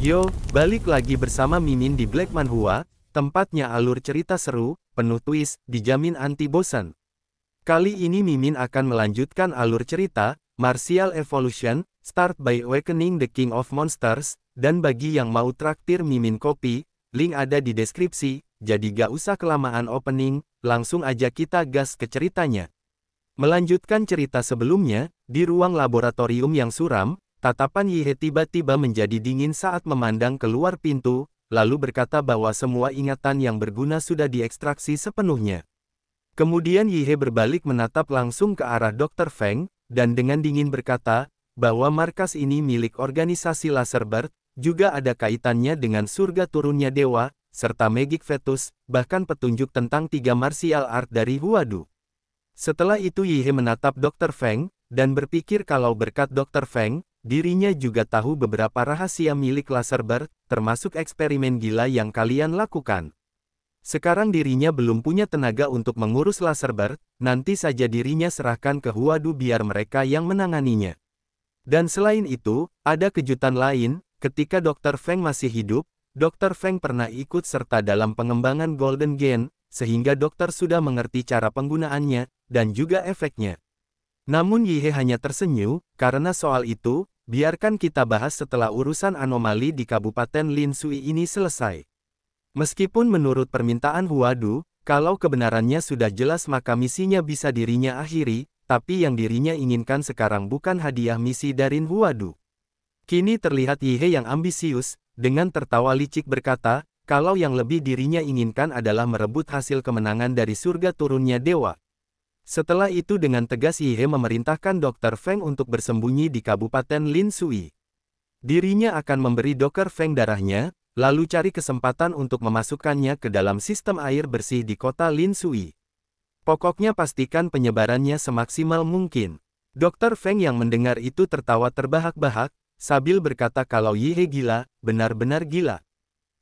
Yo, balik lagi bersama Mimin di Black Manhwa, tempatnya alur cerita seru, penuh twist, dijamin anti bosan. Kali ini Mimin akan melanjutkan alur cerita, Martial Evolution, Start by Awakening the King of Monsters, dan bagi yang mau traktir Mimin kopi, link ada di deskripsi, jadi gak usah kelamaan opening, langsung aja kita gas ke ceritanya. Melanjutkan cerita sebelumnya, di ruang laboratorium yang suram, tatapan Yihe tiba-tiba menjadi dingin saat memandang keluar pintu, lalu berkata bahwa semua ingatan yang berguna sudah diekstraksi sepenuhnya. Kemudian Yihe berbalik menatap langsung ke arah Dr. Feng, dan dengan dingin berkata, bahwa markas ini milik organisasi Laserbird, juga ada kaitannya dengan surga turunnya dewa, serta Magic Fetus, bahkan petunjuk tentang 3 martial art dari Huadu. Setelah itu Yihe menatap Dr. Feng, dan berpikir kalau berkat Dr. Feng, dirinya juga tahu beberapa rahasia milik Laserbird, termasuk eksperimen gila yang kalian lakukan. Sekarang dirinya belum punya tenaga untuk mengurus Laserbird, nanti saja dirinya serahkan ke Huadu biar mereka yang menanganinya. Dan selain itu, ada kejutan lain, ketika Dr. Feng masih hidup, Dr. Feng pernah ikut serta dalam pengembangan Golden Gen, sehingga dokter sudah mengerti cara penggunaannya, dan juga efeknya. Namun Yihe hanya tersenyum, karena soal itu, biarkan kita bahas setelah urusan anomali di Kabupaten Lin Sui ini selesai. Meskipun menurut permintaan Huadu, kalau kebenarannya sudah jelas maka misinya bisa dirinya akhiri, tapi yang dirinya inginkan sekarang bukan hadiah misi dari Huadu. Kini terlihat Yihe yang ambisius, dengan tertawa licik berkata, kalau yang lebih dirinya inginkan adalah merebut hasil kemenangan dari surga turunnya dewa. Setelah itu dengan tegas Yihe memerintahkan Dr. Feng untuk bersembunyi di Kabupaten Lin Sui. Dirinya akan memberi Dr. Feng darahnya, lalu cari kesempatan untuk memasukkannya ke dalam sistem air bersih di kota Lin Sui. Pokoknya pastikan penyebarannya semaksimal mungkin. Dr. Feng yang mendengar itu tertawa terbahak-bahak, sambil berkata kalau Yihe gila, benar-benar gila.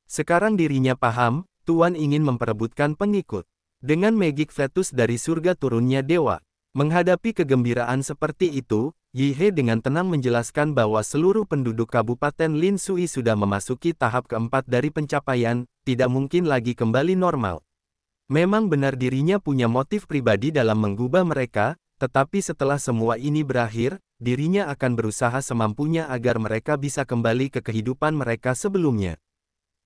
Sekarang dirinya paham, Tuan ingin memperebutkan pengikut. Dengan Magic Fetus dari surga turunnya dewa. Menghadapi kegembiraan seperti itu, Yihe dengan tenang menjelaskan bahwa seluruh penduduk Kabupaten Lin Sui sudah memasuki tahap keempat dari pencapaian, tidak mungkin lagi kembali normal. Memang benar dirinya punya motif pribadi dalam menggubah mereka, tetapi setelah semua ini berakhir, dirinya akan berusaha semampunya agar mereka bisa kembali ke kehidupan mereka sebelumnya.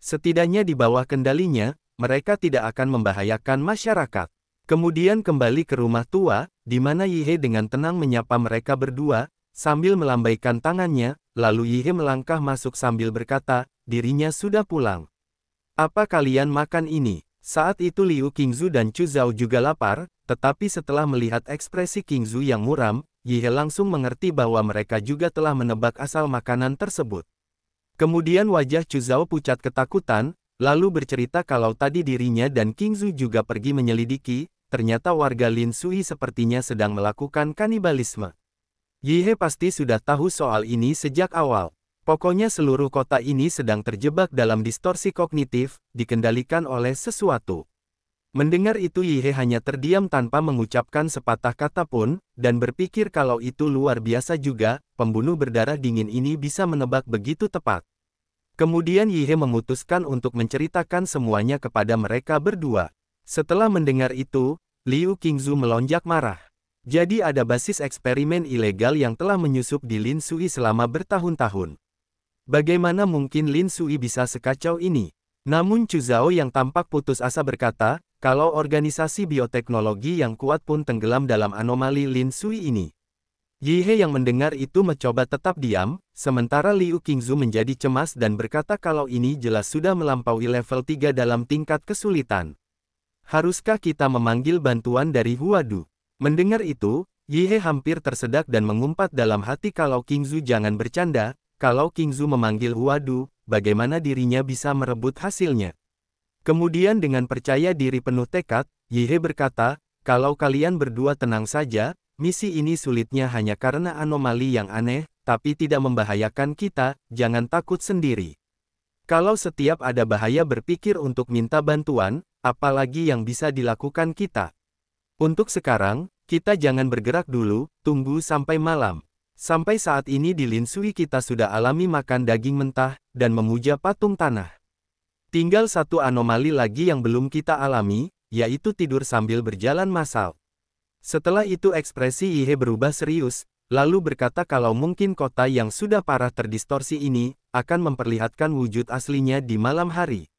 Setidaknya di bawah kendalinya, mereka tidak akan membahayakan masyarakat. Kemudian kembali ke rumah tua, di mana Yihe dengan tenang menyapa mereka berdua, sambil melambaikan tangannya, lalu Yihe melangkah masuk sambil berkata, dirinya sudah pulang. Apa kalian makan ini? Saat itu Liu Qingzu dan Chu Zhao juga lapar, tetapi setelah melihat ekspresi Qingzu yang muram, Yihe langsung mengerti bahwa mereka juga telah menebak asal makanan tersebut. Kemudian wajah Chu Zhao pucat ketakutan, lalu bercerita kalau tadi dirinya dan Qingzu juga pergi menyelidiki, ternyata warga Lin Sui sepertinya sedang melakukan kanibalisme. Yihe pasti sudah tahu soal ini sejak awal. Pokoknya seluruh kota ini sedang terjebak dalam distorsi kognitif, dikendalikan oleh sesuatu. Mendengar itu Yihe hanya terdiam tanpa mengucapkan sepatah kata pun, dan berpikir kalau itu luar biasa juga, pembunuh berdarah dingin ini bisa menebak begitu tepat. Kemudian Yihe memutuskan untuk menceritakan semuanya kepada mereka berdua. Setelah mendengar itu, Liu Qingzu melonjak marah. Jadi ada basis eksperimen ilegal yang telah menyusup di Lin Sui selama bertahun-tahun. Bagaimana mungkin Lin Sui bisa sekacau ini? Namun Chu Zhao yang tampak putus asa berkata, kalau organisasi bioteknologi yang kuat pun tenggelam dalam anomali Lin Sui ini. Yihe yang mendengar itu mencoba tetap diam, sementara Liu Qingzu menjadi cemas dan berkata kalau ini jelas sudah melampaui level 3 dalam tingkat kesulitan. Haruskah kita memanggil bantuan dari Huadu? Mendengar itu, Yihe hampir tersedak dan mengumpat dalam hati kalau Qingzu jangan bercanda, kalau Qingzu memanggil Huadu, bagaimana dirinya bisa merebut hasilnya. Kemudian dengan percaya diri penuh tekad, Yihe berkata, kalau kalian berdua tenang saja, misi ini sulitnya hanya karena anomali yang aneh, tapi tidak membahayakan kita, jangan takut sendiri. Kalau setiap ada bahaya berpikir untuk minta bantuan, apalagi yang bisa dilakukan kita. Untuk sekarang, kita jangan bergerak dulu, tunggu sampai malam. Sampai saat ini di Lin Sui kita sudah alami makan daging mentah, dan memuja patung tanah. Tinggal satu anomali lagi yang belum kita alami, yaitu tidur sambil berjalan massal. Setelah itu ekspresi Yihe berubah serius, lalu berkata kalau mungkin kota yang sudah parah terdistorsi ini, akan memperlihatkan wujud aslinya di malam hari.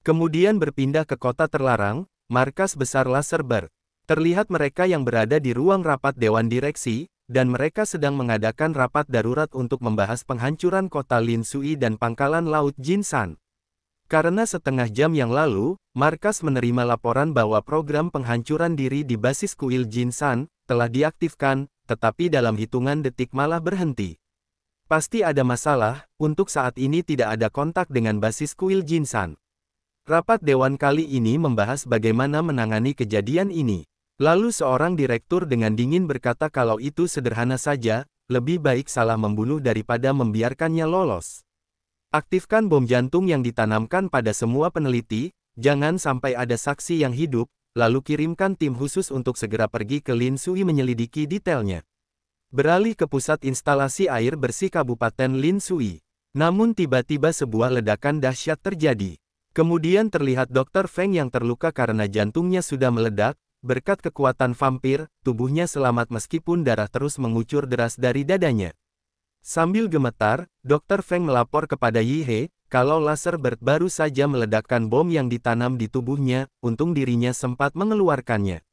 Kemudian berpindah ke kota terlarang, markas besar Laserberg. Terlihat mereka yang berada di ruang rapat Dewan Direksi, dan mereka sedang mengadakan rapat darurat untuk membahas penghancuran kota Lin Sui dan pangkalan laut Jinsan. Karena setengah jam yang lalu, markas menerima laporan bahwa program penghancuran diri di basis kuil Jinsan telah diaktifkan, tetapi dalam hitungan detik malah berhenti. Pasti ada masalah, untuk saat ini tidak ada kontak dengan basis kuil Jinsan. Rapat Dewan kali ini membahas bagaimana menangani kejadian ini. Lalu seorang direktur dengan dingin berkata kalau itu sederhana saja, lebih baik salah membunuh daripada membiarkannya lolos. Aktifkan bom jantung yang ditanamkan pada semua peneliti, jangan sampai ada saksi yang hidup, lalu kirimkan tim khusus untuk segera pergi ke Lin Sui menyelidiki detailnya. Beralih ke pusat instalasi air bersih Kabupaten Lin Sui. Namun tiba-tiba sebuah ledakan dahsyat terjadi. Kemudian terlihat Dr. Feng yang terluka karena jantungnya sudah meledak. Berkat kekuatan vampir, tubuhnya selamat meskipun darah terus mengucur deras dari dadanya. Sambil gemetar, Dr. Feng melapor kepada Yihe, kalau Laserberg baru saja meledakkan bom yang ditanam di tubuhnya, untung dirinya sempat mengeluarkannya.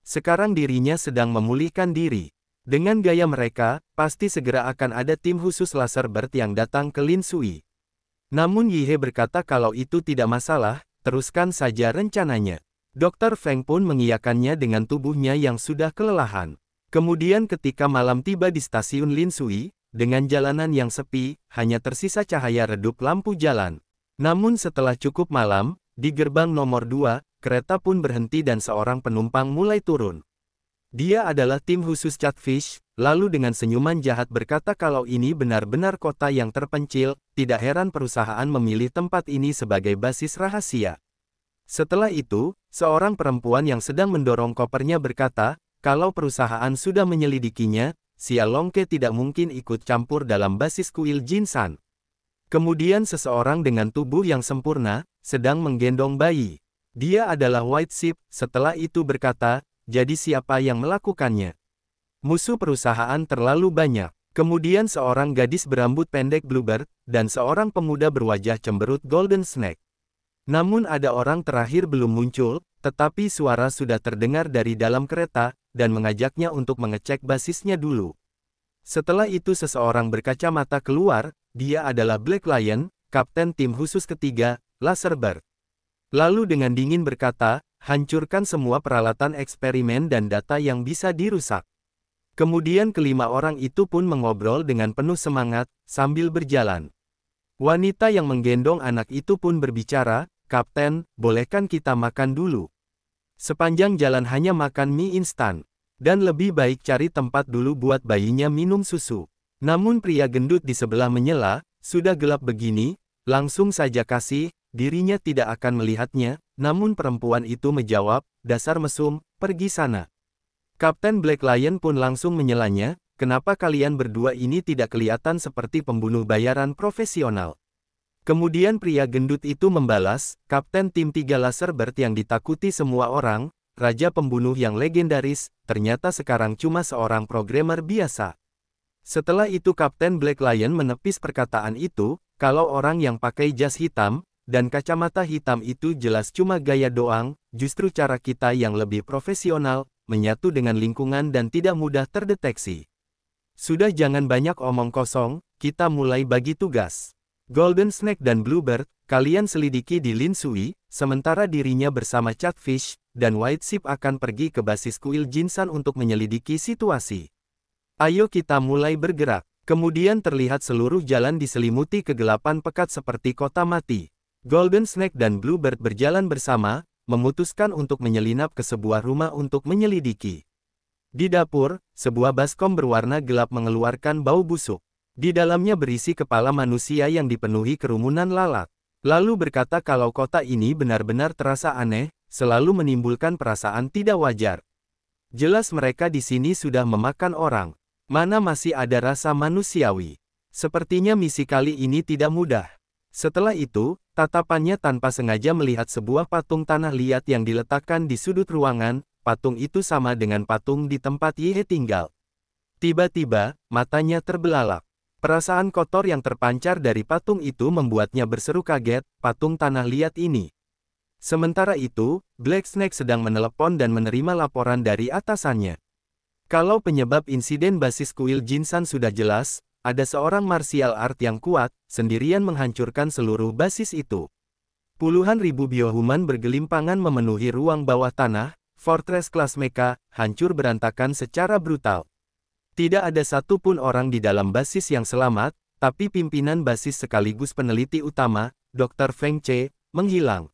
Sekarang dirinya sedang memulihkan diri. Dengan gaya mereka, pasti segera akan ada tim khusus Laserberg yang datang ke Lin Sui. Namun Yihe berkata kalau itu tidak masalah, teruskan saja rencananya. Dr. Feng pun mengiyakannya dengan tubuhnya yang sudah kelelahan. Kemudian ketika malam tiba di stasiun Lin Sui, dengan jalanan yang sepi, hanya tersisa cahaya redup lampu jalan. Namun setelah cukup malam, di gerbang nomor 2, kereta pun berhenti dan seorang penumpang mulai turun. Dia adalah tim khusus Catfish, lalu dengan senyuman jahat berkata kalau ini benar-benar kota yang terpencil, tidak heran perusahaan memilih tempat ini sebagai basis rahasia. Setelah itu, seorang perempuan yang sedang mendorong kopernya berkata, kalau perusahaan sudah menyelidikinya, Xia Longke tidak mungkin ikut campur dalam basis kuil Jinsan. Kemudian seseorang dengan tubuh yang sempurna, sedang menggendong bayi. Dia adalah White Sheep, setelah itu berkata, jadi siapa yang melakukannya? Musuh perusahaan terlalu banyak. Kemudian seorang gadis berambut pendek Bluebird, dan seorang pemuda berwajah cemberut Golden Snake. Namun ada orang terakhir belum muncul, tetapi suara sudah terdengar dari dalam kereta, dan mengajaknya untuk mengecek basisnya dulu. Setelah itu seseorang berkacamata keluar, dia adalah Black Lion, kapten tim khusus ketiga, Laserberg. Lalu dengan dingin berkata, hancurkan semua peralatan eksperimen dan data yang bisa dirusak. Kemudian kelima orang itu pun mengobrol dengan penuh semangat, sambil berjalan. Wanita yang menggendong anak itu pun berbicara, Kapten, bolehkan kita makan dulu? Sepanjang jalan hanya makan mie instan. Dan lebih baik cari tempat dulu buat bayinya minum susu. Namun pria gendut di sebelah menyela, sudah gelap begini, langsung saja kasih, dirinya tidak akan melihatnya, namun perempuan itu menjawab, dasar mesum, pergi sana. Kapten Black Lion pun langsung menyelanya, kenapa kalian berdua ini tidak kelihatan seperti pembunuh bayaran profesional? Kemudian pria gendut itu membalas, Kapten tim 3 Laserberg yang ditakuti semua orang, raja pembunuh yang legendaris, ternyata sekarang cuma seorang programmer biasa. Setelah itu Kapten Black Lion menepis perkataan itu, kalau orang yang pakai jas hitam, dan kacamata hitam itu jelas cuma gaya doang, justru cara kita yang lebih profesional, menyatu dengan lingkungan dan tidak mudah terdeteksi. Sudah jangan banyak omong kosong, kita mulai bagi tugas. Golden Snake dan Bluebird, kalian selidiki di Lin Sui, sementara dirinya bersama Catfish, dan White Sheep akan pergi ke basis kuil Jinsan untuk menyelidiki situasi. Ayo kita mulai bergerak. Kemudian terlihat seluruh jalan diselimuti kegelapan pekat seperti kota mati. Golden Snake dan Bluebird berjalan bersama, memutuskan untuk menyelinap ke sebuah rumah untuk menyelidiki. Di dapur, sebuah baskom berwarna gelap mengeluarkan bau busuk. Di dalamnya berisi kepala manusia yang dipenuhi kerumunan lalat. Lalu berkata kalau kota ini benar-benar terasa aneh, selalu menimbulkan perasaan tidak wajar. Jelas mereka di sini sudah memakan orang. Mana masih ada rasa manusiawi. Sepertinya misi kali ini tidak mudah. Setelah itu, tatapannya tanpa sengaja melihat sebuah patung tanah liat yang diletakkan di sudut ruangan. Patung itu sama dengan patung di tempat Ye tinggal. Tiba-tiba, matanya terbelalak. Perasaan kotor yang terpancar dari patung itu membuatnya berseru kaget, patung tanah liat ini. Sementara itu, Black Snake sedang menelepon dan menerima laporan dari atasannya. Kalau penyebab insiden basis kuil Jinsan sudah jelas, ada seorang martial art yang kuat, sendirian menghancurkan seluruh basis itu. Puluhan ribu biohuman bergelimpangan memenuhi ruang bawah tanah, Fortress kelas mecha, hancur berantakan secara brutal. Tidak ada satupun orang di dalam basis yang selamat, tapi pimpinan basis sekaligus peneliti utama, Dr. Feng Che, menghilang.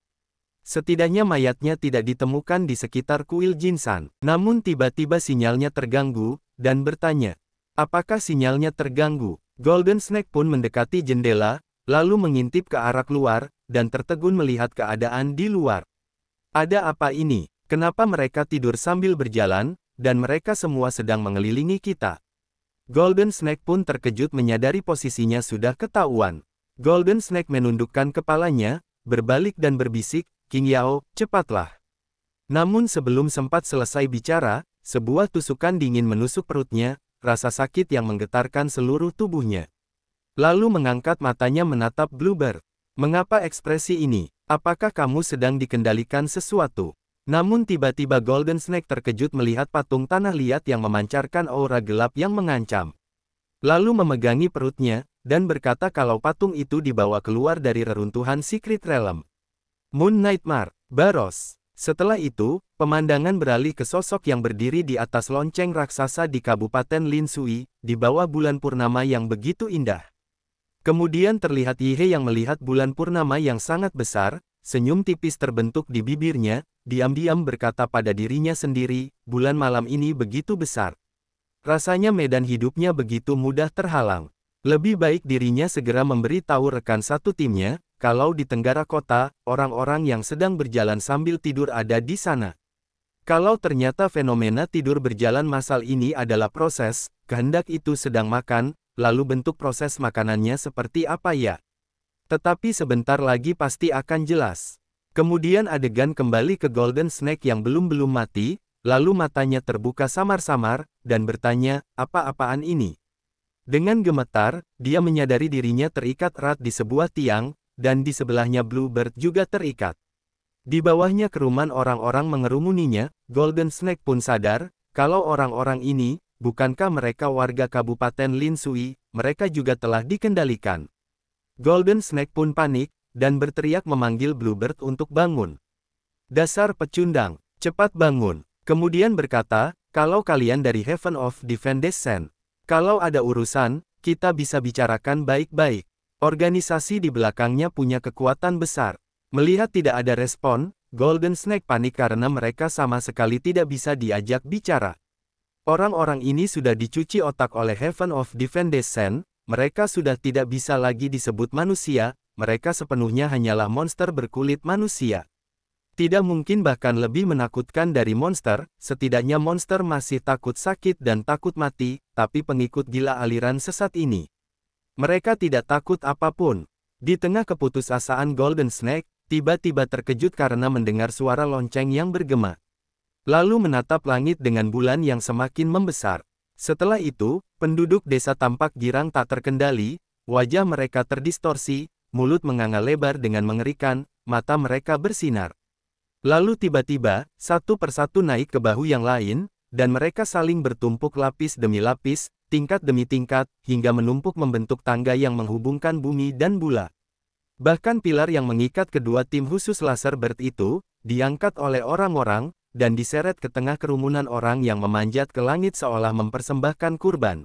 Setidaknya mayatnya tidak ditemukan di sekitar kuil Jinsan. Namun tiba-tiba sinyalnya terganggu, dan bertanya, apakah sinyalnya terganggu? Golden Snake pun mendekati jendela, lalu mengintip ke arah luar, dan tertegun melihat keadaan di luar. Ada apa ini? Kenapa mereka tidur sambil berjalan, dan mereka semua sedang mengelilingi kita? Golden Snake pun terkejut menyadari posisinya sudah ketahuan. Golden Snake menundukkan kepalanya, berbalik dan berbisik, King Yao, cepatlah. Namun sebelum sempat selesai bicara, sebuah tusukan dingin menusuk perutnya, rasa sakit yang menggetarkan seluruh tubuhnya. Lalu mengangkat matanya menatap Bluebird. Mengapa ekspresi ini? Apakah kamu sedang dikendalikan sesuatu? Namun tiba-tiba Golden Snake terkejut melihat patung tanah liat yang memancarkan aura gelap yang mengancam. Lalu memegangi perutnya, dan berkata kalau patung itu dibawa keluar dari reruntuhan Secret Realm. Moon Nightmare, Baros. Setelah itu, pemandangan beralih ke sosok yang berdiri di atas lonceng raksasa di Kabupaten Lin Sui, di bawah bulan purnama yang begitu indah. Kemudian terlihat Yihe yang melihat bulan purnama yang sangat besar, senyum tipis terbentuk di bibirnya, diam-diam berkata pada dirinya sendiri, bulan malam ini begitu besar. Rasanya medan hidupnya begitu mudah terhalang. Lebih baik dirinya segera memberi tahu rekan satu timnya, kalau di tenggara kota, orang-orang yang sedang berjalan sambil tidur ada di sana. Kalau ternyata fenomena tidur berjalan massal ini adalah proses, kehendak itu sedang makan, lalu bentuk proses makanannya seperti apa ya? Tetapi sebentar lagi pasti akan jelas. Kemudian adegan kembali ke Golden Snake yang belum mati, lalu matanya terbuka samar-samar, dan bertanya, apa-apaan ini? Dengan gemetar, dia menyadari dirinya terikat erat di sebuah tiang, dan di sebelahnya Bluebird juga terikat. Di bawahnya keruman orang-orang mengerumuninya, Golden Snake pun sadar, kalau orang-orang ini, bukankah mereka warga Kabupaten Lin Sui, mereka juga telah dikendalikan. Golden Snake pun panik, dan berteriak memanggil Bluebird untuk bangun. Dasar pecundang, cepat bangun. Kemudian berkata, kalau kalian dari Heaven of Defense, kalau ada urusan, kita bisa bicarakan baik-baik. Organisasi di belakangnya punya kekuatan besar. Melihat tidak ada respon, Golden Snake panik karena mereka sama sekali tidak bisa diajak bicara. Orang-orang ini sudah dicuci otak oleh Heaven of Defense, mereka sudah tidak bisa lagi disebut manusia, mereka sepenuhnya hanyalah monster berkulit manusia. Tidak mungkin bahkan lebih menakutkan dari monster, setidaknya monster masih takut sakit dan takut mati, tapi pengikut gila aliran sesat ini. Mereka tidak takut apapun. Di tengah keputusasaan Golden Snake, tiba-tiba terkejut karena mendengar suara lonceng yang bergema. Lalu menatap langit dengan bulan yang semakin membesar. Setelah itu, penduduk desa tampak girang tak terkendali, wajah mereka terdistorsi, mulut menganga lebar dengan mengerikan, mata mereka bersinar. Lalu tiba-tiba, satu persatu naik ke bahu yang lain, dan mereka saling bertumpuk lapis demi lapis, tingkat demi tingkat, hingga menumpuk membentuk tangga yang menghubungkan bumi dan bula. Bahkan pilar yang mengikat kedua tim khusus laser bird itu, diangkat oleh orang-orang, dan diseret ke tengah kerumunan orang yang memanjat ke langit seolah mempersembahkan kurban.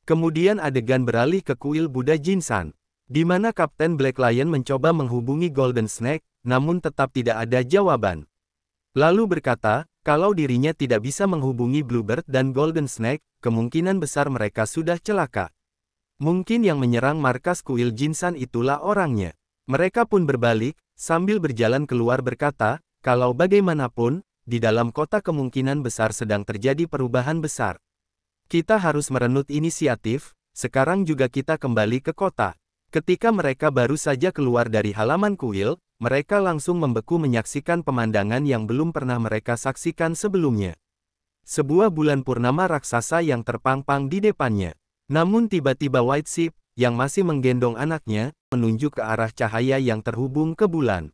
Kemudian adegan beralih ke kuil Buddha Jinsan, di mana Kapten Black Lion mencoba menghubungi Golden Snake, namun tetap tidak ada jawaban. Lalu berkata, kalau dirinya tidak bisa menghubungi Bluebird dan Golden Snake, kemungkinan besar mereka sudah celaka. Mungkin yang menyerang markas kuil Jinsan itulah orangnya. Mereka pun berbalik, sambil berjalan keluar berkata, kalau bagaimanapun, di dalam kota kemungkinan besar sedang terjadi perubahan besar. Kita harus merenut inisiatif, sekarang juga kita kembali ke kota. Ketika mereka baru saja keluar dari halaman kuil, mereka langsung membeku menyaksikan pemandangan yang belum pernah mereka saksikan sebelumnya. Sebuah bulan purnama raksasa yang terpampang di depannya. Namun tiba-tiba White Sheep, yang masih menggendong anaknya, menunjuk ke arah cahaya yang terhubung ke bulan.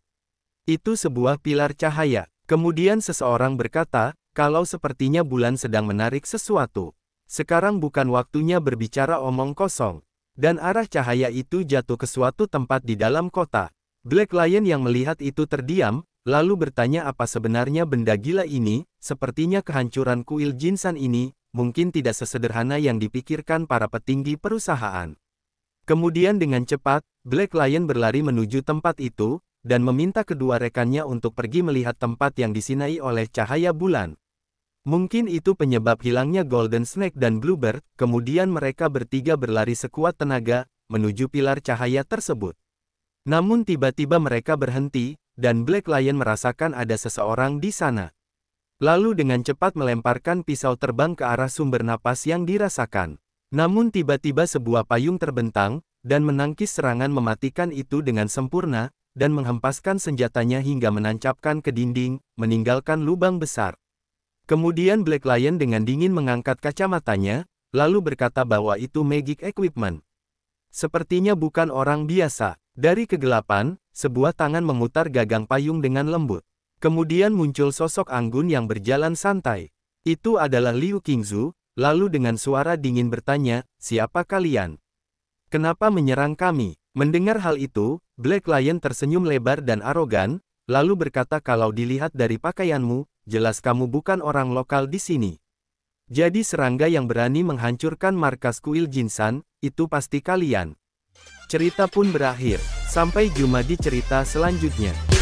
Itu sebuah pilar cahaya. Kemudian seseorang berkata, kalau sepertinya bulan sedang menarik sesuatu. Sekarang bukan waktunya berbicara omong kosong. Dan arah cahaya itu jatuh ke suatu tempat di dalam kota. Black Lion yang melihat itu terdiam, lalu bertanya apa sebenarnya benda gila ini. Sepertinya kehancuran kuil Jinsan ini, mungkin tidak sesederhana yang dipikirkan para petinggi perusahaan. Kemudian dengan cepat, Black Lion berlari menuju tempat itu, dan meminta kedua rekannya untuk pergi melihat tempat yang disinai oleh cahaya bulan. Mungkin itu penyebab hilangnya Golden Snake dan Bluebird, kemudian mereka bertiga berlari sekuat tenaga, menuju pilar cahaya tersebut. Namun tiba-tiba mereka berhenti, dan Black Lion merasakan ada seseorang di sana. Lalu dengan cepat melemparkan pisau terbang ke arah sumber napas yang dirasakan. Namun tiba-tiba sebuah payung terbentang, dan menangkis serangan mematikan itu dengan sempurna, dan menghempaskan senjatanya hingga menancapkan ke dinding, meninggalkan lubang besar. Kemudian Black Lion dengan dingin mengangkat kacamatanya, lalu berkata bahwa itu magic equipment. Sepertinya bukan orang biasa. Dari kegelapan, sebuah tangan memutar gagang payung dengan lembut. Kemudian muncul sosok anggun yang berjalan santai. Itu adalah Liu Qingzu, lalu dengan suara dingin bertanya, siapa kalian? Kenapa menyerang kami? Mendengar hal itu, Black Lion tersenyum lebar dan arogan, lalu berkata kalau dilihat dari pakaianmu, jelas kamu bukan orang lokal di sini. Jadi serangga yang berani menghancurkan markas kuil Jinsan, itu pasti kalian. Cerita pun berakhir. Sampai jumpa di cerita selanjutnya.